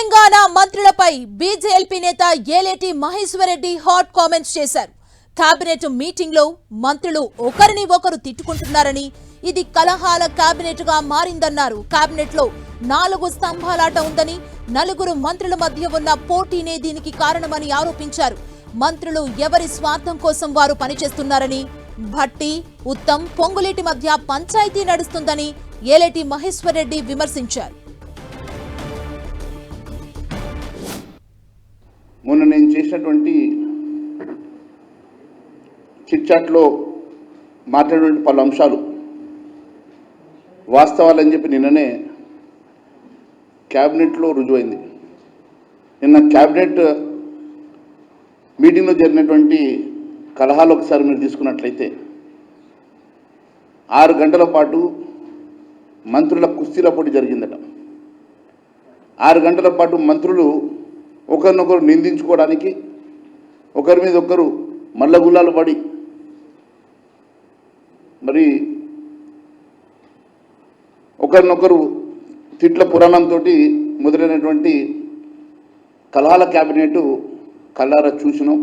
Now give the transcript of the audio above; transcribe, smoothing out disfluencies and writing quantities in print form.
Telangana మంత్రులపై BJP నేత Eleti Maheshwar Reddy hot comments చేశారు. Cabinet meeting లో మంత్రులు ఒకరిని ఒకరు తిట్టుకుంటున్నారని, ఇది కలహాల కేబినెట్ గా మారిందన్నారు. కేబినెట్ లో 4 స్తంభాలాట ఉందని, 4 మంత్రుల మధ్య ఉన్న పోటీనే దీనికి కారణమని ఆరోపించారు. మంత్రులు ఎవరి స్వార్థం కోసం వారు పనిచేస్తున్నారని, భట్టి, ఉత్తమ్, పొంగులేటి మధ్య పంచాయతీ నడుస్తుందని ఏలేటి మహేశ్వర్ రెడ్డి విమర్శించారు. మొన్న నేను చేసినటువంటి చిట్చాట్లో మాట్లాడినటువంటి పలు అంశాలు వాస్తవాలని చెప్పి నిన్ననే క్యాబినెట్లో రుజువైంది. నిన్న క్యాబినెట్ మీటింగ్లో జరిగినటువంటి కలహాలు ఒకసారి మీరు తీసుకున్నట్లయితే 6 గంటల పాటు మంత్రుల కుస్తీల పోటీ జరిగిందట. 6 గంటల పాటు మంత్రులు ఒకరినొకరు నిందించుకోవడానికి, ఒకరి మీద ఒకరు మల్లగుల్లాలు పడి మరి ఒకరినొకరు తిట్ల పురాణంతో మొదలైనటువంటి కలహాల క్యాబినెట్ కళ్ళారా చూసినాం.